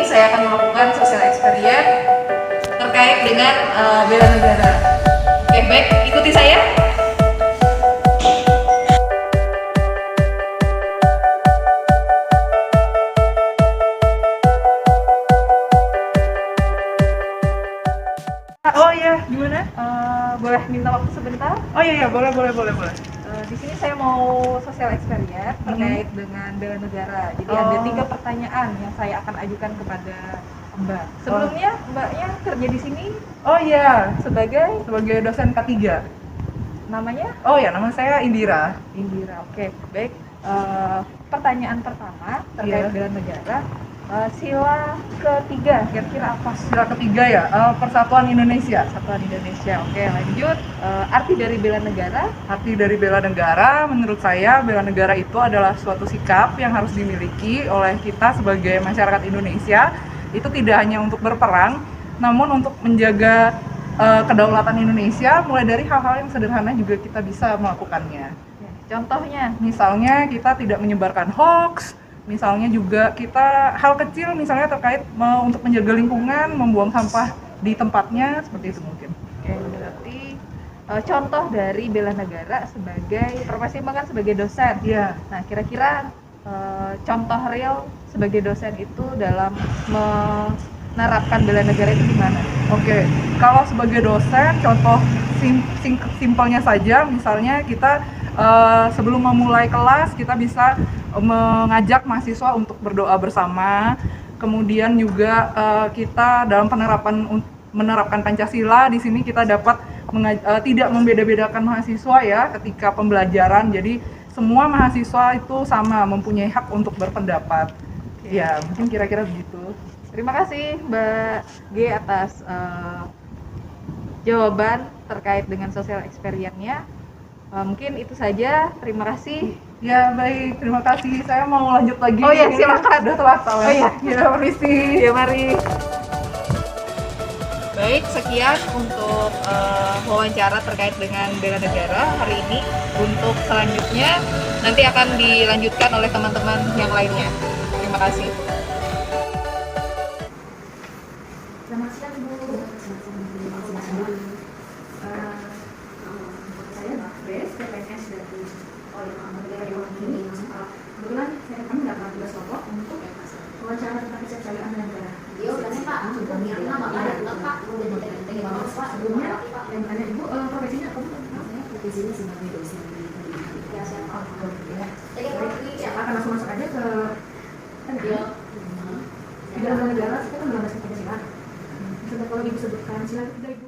saya akan melakukan social experience terkait dengan bela negara. Oke, baik, ikuti saya. Oh iya, gimana? Boleh minta waktu sebentar? Oh iya, boleh. Di sini saya mau social experience terkait dengan bela negara. Jadi ada 3 pertanyaan yang saya akan ajukan kepada Mbak. Sebelumnya Mbaknya kerja di sini Oh iya, sebagai sebagai dosen K3. namanya Oh iya, nama saya Indira. Indira. Oke, baik. Pertanyaan pertama terkait Iya. bela negara. Sila ketiga kira-kira apa? Sila ketiga ya, Persatuan Indonesia. Persatuan Indonesia. Oke, lanjut. Arti dari bela negara. Arti dari bela negara, menurut saya bela negara itu adalah suatu sikap yang harus dimiliki oleh kita sebagai masyarakat Indonesia. Itu tidak hanya untuk berperang, namun untuk menjaga kedaulatan Indonesia, mulai dari hal-hal yang sederhana juga kita bisa melakukannya. Contohnya, Misalnya kita tidak menyebarkan hoax, misalnya juga kita hal kecil misalnya terkait untuk menjaga lingkungan, membuang sampah di tempatnya, seperti itu mungkin. oke, berarti contoh dari bela negara sebagai profesi Mbak kan sebagai dosen. Iya. Nah, kira-kira contoh real sebagai dosen itu dalam menerapkan bela negara itu gimana? Oke, kalau sebagai dosen, contoh simpelnya saja, misalnya kita sebelum memulai kelas, kita bisa mengajak mahasiswa untuk berdoa bersama. Kemudian juga kita dalam menerapkan Pancasila, di sini kita dapat tidak membeda-bedakan mahasiswa ya ketika pembelajaran. Jadi semua mahasiswa itu sama, mempunyai hak untuk berpendapat. Ya, mungkin kira-kira begitu. Terima kasih Mbak G atas jawaban terkait dengan social experience-nya. Mungkin itu saja. Terima kasih. Ya baik, terima kasih. Saya mau lanjut lagi. Oh iya, silakan. Udah telat soalnya. Oh iya. Ya, permisi. Ya, mari. Baik, sekian untuk wawancara terkait dengan bela negara hari ini. Untuk selanjutnya nanti akan dilanjutkan oleh teman-teman yang lainnya. Terima kasih. Selamat siang Bu. Saya Mbak Grace, PPNS dari negara Dewan ini. Kebetulan kami mendapat tugas pokok untuk wawancara tentang kesejahteraan negara. Dia udah Pak, yang nama Pak, Sebelumnya, yang bertanya Ibu, profesinya apa? saya profesinya sebagai dosen pendidikan. Ya, siapa? Akan langsung masuk aja ke Dia di dalam negara kita kan melandaskan Pancasila. Sudah kalau Ibu sebutkan sila ketiga Ibu.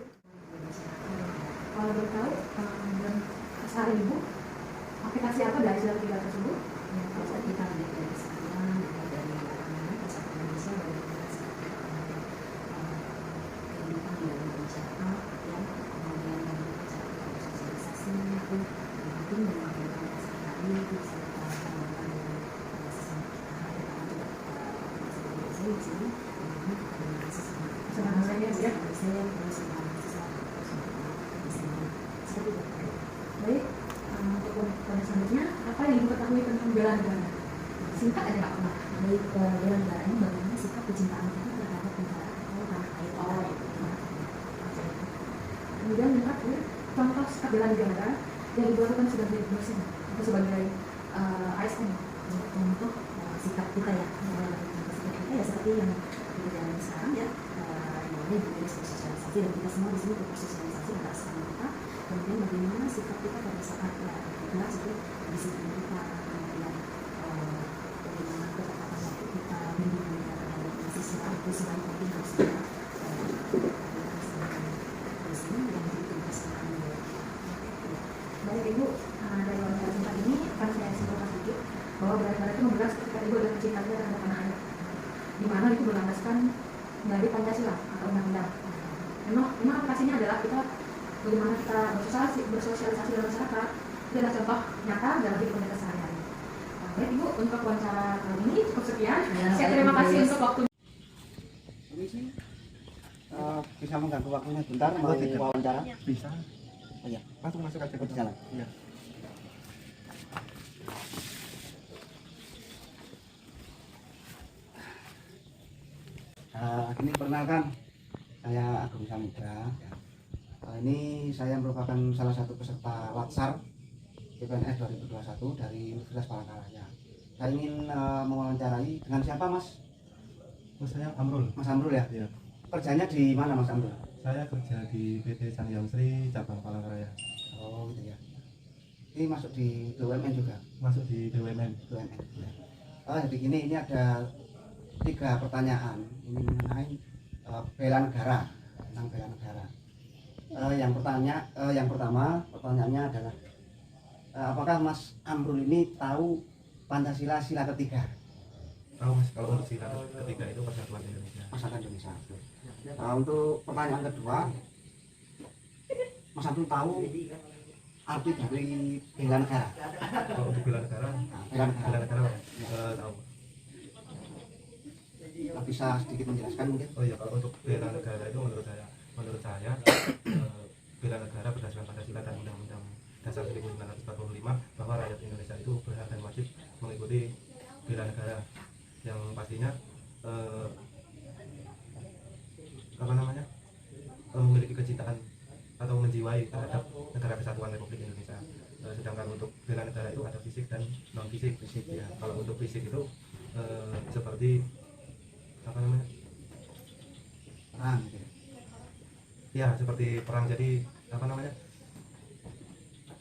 Kalau boleh tahu, dan kesalahan Ibu, aplikasi apa dari sila ketiga tersebut? ya, kalau kita lihat dari sana, dari Persatuan Indonesia, dari kehidupan di dalam masyarakat, ya, kemudian cara sosialisasi itu penting dan makin sekali itu bisa kita lakukan dengan sesama kita, terutama juga di sini, dengan sesama Saya ya. saya terus seperti itu. Baik, untuk pada selanjutnya, apa yang Ibu ketahui tentang bela negara? Singkat aja Pak. Baik, bela negara ini bagaimana sikap kecintaan kita terhadap negara atau tanah air kita. Kemudian yang terakhir, contoh sikap bela negara yang Ibu lakukan sebagai dosen atau sebagai ASN. Untuk sikap kita ya, sikap kita ya seperti yang kita jalani sekarang ya, dimana juga bersosialisasi dan kita semua di sini bersosialisasi antara sesama kita. Kemudian bagaimana sikap kita pada saat kelas itu disiplin kita, kemudian bagaimana ketepatan waktu kita, bimbingan kita terhadap mahasiswa itu selain penting harus kita di sini dan tugas kita. Baik Ibu, dari wawancara singkat ini akan saya simpulkan sedikit bahwa bela negara itu membelas ketika Ibu adalah kecintaannya terhadap tanah air, di mana itu berlandaskan dari Pancasila atau undang-undang. Memang aplikasinya adalah kita bagaimana kita bersosialisasi dalam masyarakat. Itu adalah contoh nyata dalam hidup kita sehari-hari. Baik Ibu, untuk wawancara kali ini cukup sekian. Saya terima kasih untuk waktunya. Permisi, bisa mengganggu waktunya bentar mau wawancara? Bisa. Oh iya, Langsung masuk aja ke di jalan. Iya. Ini perkenalkan, saya Agung Samudra. Ya. Ini saya merupakan salah satu peserta Latsar PPNS 2021 dari Universitas Palangkaraya. Saya ingin mewawancarai dengan siapa, Mas? Mas, saya Amrul. Mas Amrul ya? Iya. Kerjanya di mana, Mas Amrul? Saya kerja di PT Sangyang Sri cabang Palangkaraya. Oh gitu ya. Ini masuk di BUMN juga? Masuk di BUMN. BUMN. Ya. Jadi gini, ini ada 3 pertanyaan. Ini mengenai bela negara, tentang bela negara. Yang pertama pertanyaannya adalah apakah Mas Amrul ini tahu Pancasila sila ketiga? Tahu Mas, kalau untuk sila ketiga itu Persatuan Indonesia. Persatuan Indonesia. Untuk pertanyaan kedua, Mas Amrul tahu arti dari bela negara? Kalau untuk bela negara, Bela negara. tahu. Bisa sedikit menjelaskan mungkin? Oh iya, kalau untuk bela negara itu menurut saya bela negara berdasarkan Pancasila dan Undang-Undang Dasar 1945 bahwa rakyat Indonesia itu berhak dan wajib mengikuti bela negara yang pastinya memiliki kecintaan atau menjiwai terhadap negara kesatuan Republik Indonesia. Sedangkan untuk bela negara itu ada fisik dan non fisik. Ya, kalau untuk fisik itu seperti Perang gitu ya? Ya, seperti perang. Jadi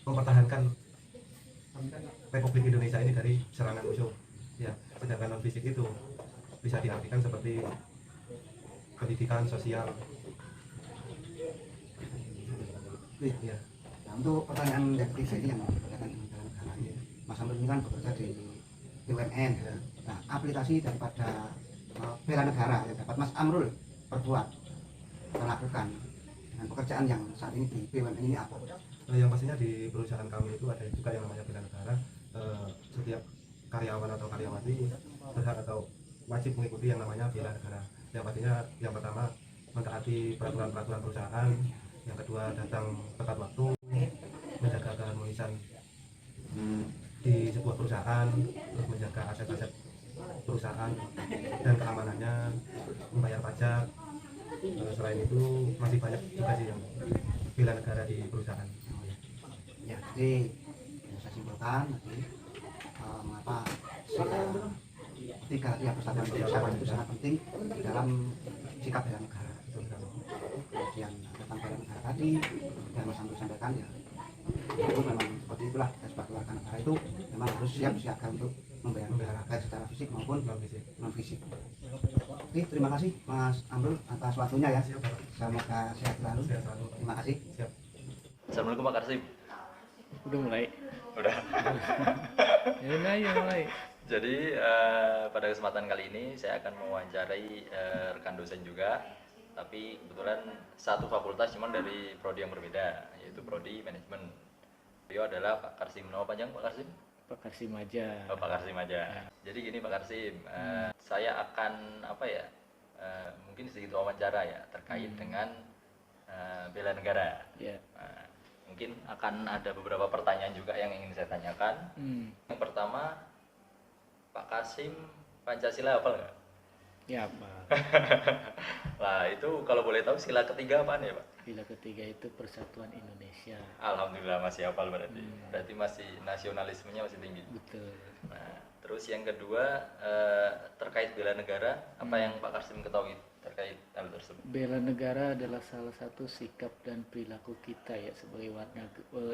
mempertahankan Republik Indonesia ini dari serangan musuh. Ya, sedangkan non fisik itu bisa diartikan seperti pendidikan sosial. Ya. Nah, untuk pertanyaan yang ketiga ini yang berkaitan dengan bela negara ini, Mas Amrul ini kan bekerja di BUMN. Ya. Nah, aplikasi daripada bela negara yang dapat Mas Amrul perbuat atau lakukan dengan pekerjaan yang saat ini di BUMN ini apa? Yang pastinya di perusahaan kami itu ada juga yang namanya bela negara. Setiap karyawan atau karyawati berhak atau wajib mengikuti yang namanya bela negara. Yang pastinya yang pertama mentaati peraturan perusahaan, yang kedua datang tepat waktu, menjaga keharmonisan di sebuah perusahaan, terus menjaga aset-aset perusahaan dan keamanannya, membayar pajak. Selain itu masih banyak juga sih yang bela negara di perusahaan. Ya, jadi yang saya simpulkan tadi mengapa tiga persatuan Indonesia itu sangat penting di dalam sikap bela negara. Kemudian tentang bela negara tadi yang Mas Amrul sampaikan ya, itu memang seperti itulah, kita sebagai warga negara itu memang harus siap siaga untuk membela negara baik secara fisik maupun non fisik. Oke, terima kasih Mas Amrul atas waktunya ya. Semoga sehat selalu. Terima kasih. Siap. Assalamualaikum Pak Karsim. Udah mulai. Udah. Ya mulai. Jadi pada kesempatan kali ini saya akan mewawancarai rekan dosen juga, tapi kebetulan satu fakultas cuman dari prodi yang berbeda, yaitu prodi manajemen. Beliau adalah Pak Karsim. Nama panjang Pak Karsim? Pak Karsim aja. Oh, Pak Karsim aja. Jadi gini Pak Karsim, saya akan mungkin sedikit wawancara ya terkait dengan bela negara. Ya. Mungkin akan ada beberapa pertanyaan juga yang ingin saya tanyakan. Yang pertama, Pak Karsim Pancasila hafal nggak? Ya Pak. Lah itu kalau boleh tahu sila ketiga apaan ya Pak? Sila ketiga itu Persatuan Indonesia. Alhamdulillah masih hafal berarti. Berarti masih nasionalismenya masih tinggi. Betul. Nah, terus yang kedua terkait bela negara, apa yang Pak Karsim ketahui terkait hal tersebut? Bela negara adalah salah satu sikap dan perilaku kita ya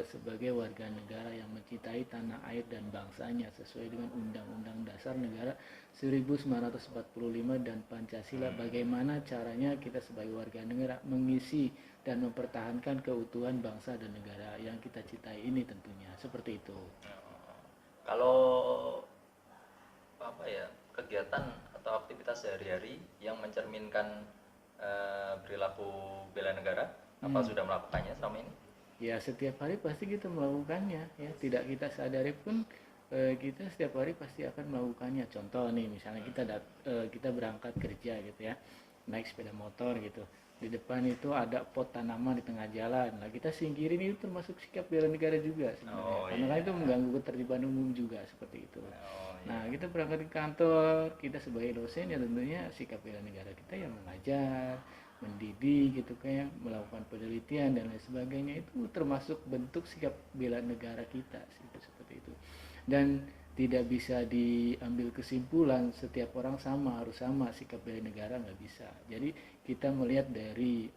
sebagai warga negara yang mencintai tanah air dan bangsanya sesuai dengan Undang-Undang Dasar Negara 1945 dan Pancasila. Bagaimana caranya kita sebagai warga negara mengisi dan mempertahankan keutuhan bangsa dan negara yang kita cintai ini tentunya. Seperti itu. Kalau kegiatan atau aktivitas sehari-hari yang mencerminkan perilaku bela negara, apa sudah melakukannya selama ini? Ya setiap hari pasti kita melakukannya ya, tidak kita sadari pun kita setiap hari pasti akan melakukannya. Contoh nih misalnya kita berangkat kerja gitu ya, naik sepeda motor gitu, di depan itu ada pot tanaman di tengah jalan, nah kita singkirin, itu termasuk sikap bela negara juga sebenarnya, karena kan itu mengganggu ketertiban umum juga seperti itu. Nah, kita berangkat ke kantor, kita sebagai dosen ya tentunya sikap bela negara kita yang mengajar, mendidik gitu, kayak melakukan penelitian dan lain sebagainya, itu termasuk bentuk sikap bela negara kita gitu, seperti itu. Dan tidak bisa diambil kesimpulan setiap orang sama, harus sama sikap bela negara, nggak bisa. Jadi kita melihat dari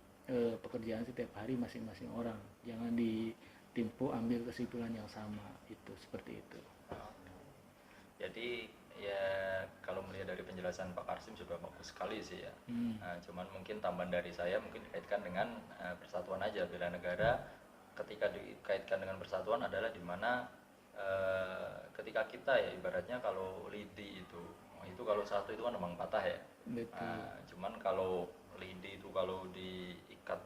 pekerjaan setiap hari masing-masing orang, jangan ditimpu ambil kesimpulan yang sama, itu seperti itu. Jadi ya kalau melihat dari penjelasan Pak Karsim sudah bagus sekali sih ya. Nah, cuman mungkin tambahan dari saya mungkin dikaitkan dengan persatuan aja. Bela negara ketika dikaitkan dengan persatuan adalah dimana ketika kita ya ibaratnya kalau lidi itu kalau satu itu kan memang patah ya. Nah, cuman kalau lidi itu kalau diikat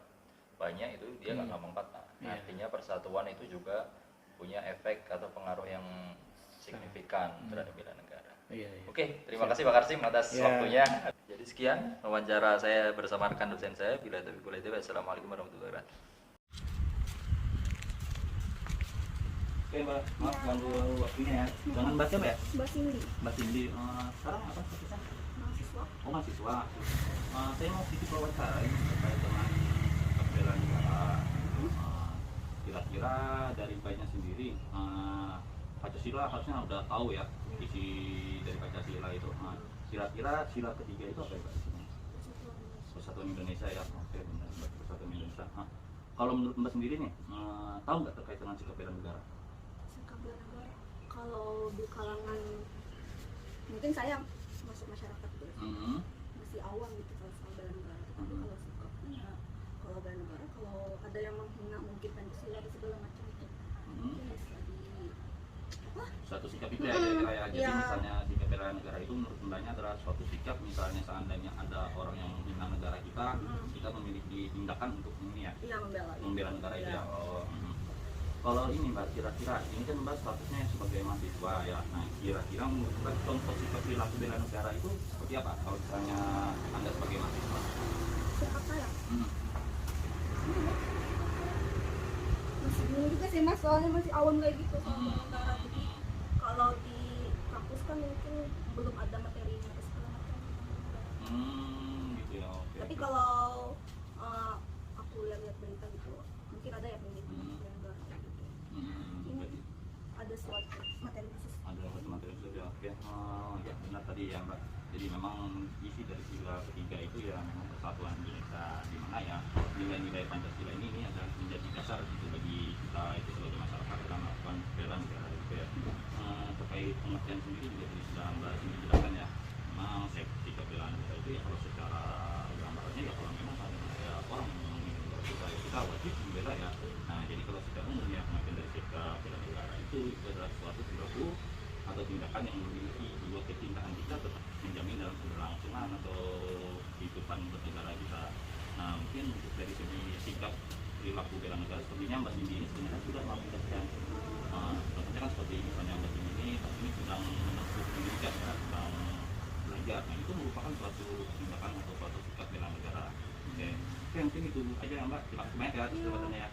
banyak itu dia nggak gampang patah. Artinya persatuan itu juga punya efek atau pengaruh yang signifikan terhadap bela negara. Oke, terima kasih Pak Karsim atas waktunya. Jadi sekian wawancara saya bersama rekan dosen saya. Bila taufiq wal hidayah. Assalamualaikum warahmatullahi wabarakatuh. Oke Mbak, maaf ganggu waktunya ya. Dengan Mbak siapa ya? Mbak Cindy. Mbak Cindy. Sekarang apa statusnya? Mahasiswa. Oh mahasiswa. Saya mau sedikit wawancara terkait dengan bela negara. Kira-kira dari Mbaknya sendiri, Pancasila harusnya udah tahu ya isi dari Pancasila itu. Kira-kira sila ketiga itu apa ya Mbak? Persatuan Indonesia ya. Oke, benar Persatuan Indonesia. Kalau menurut Mbak sendiri nih, tahu nggak terkait dengan sikap bela negara? Sikap bela negara. Kalau di kalangan mungkin saya masuk masyarakat gitu, masih awam gitu kalau soal bela negara. Tapi kalau sikapnya, kalau bela negara, kalau ada yang menghina mungkin Pancasila dan segala macam itu, mungkin bisa di Suatu sikap itu ya kira-kira ya. Jadi misalnya sikap bela negara itu menurut Mbaknya adalah suatu sikap, misalnya seandainya ada orang yang menghina negara kita, kita memiliki tindakan untuk ini ya, membela negara itu ya. Kalau ini Mbak, kira-kira ini kan Mbak statusnya sebagai mahasiswa ya. Nah, kira-kira menurut Mbak contoh sikap perilaku bela negara itu seperti apa kalau misalnya Anda sebagai mahasiswa? apa ya? Masih bingung juga sih Mas, soalnya masih awam kayak gitu soal bela negara. Jadi kalau di kampus kan mungkin belum ada materinya atau segala macam. Gitu ya. Oke. Tapi kalau aku lihat berita gitu, mungkin ada ya penelitian bela negara kayak gitu. Ini ada suatu materi khusus. Ada suatu materi khusus ya. Oke. Ya benar tadi ya Mbak. Jadi memang isi dari sila ketiga itu ya memang persatuan Indonesia, di mana ya nilai-nilai Pancasila ini adalah menjadi dasar gitu bagi kita itu sebagai masyarakat dalam melakukan bela negara itu ya. Terkait pengertian sendiri juga tadi sudah Mbak sendiri jelaskan ya. Memang sikap bela negara itu ya kalau secara gambarannya ya kalau memang ada orang yang menginginkan negara kita ya kita wajib membela ya. Nah jadi kalau secara umum ya pengertian dari sikap bela negara itu adalah suatu perilaku atau tindakan yang memiliki dua kecintaan kita tetap menjamin dalam keberlangsungan atau kehidupan bernegara kita. Nah mungkin dari segi sikap perilaku bela negara sepertinya Mbak Cindy ini sebenarnya sudah mengaplikasikan. Contohnya kan seperti misalnya Mbak Cindy ini sedang menempuh pendidikan ya, sedang belajar. Nah itu merupakan suatu tindakan atau suatu sikap bela negara. Oke, mungkin itu aja ya Mbak. Terima kasih banyak ya atas jawabannya ya.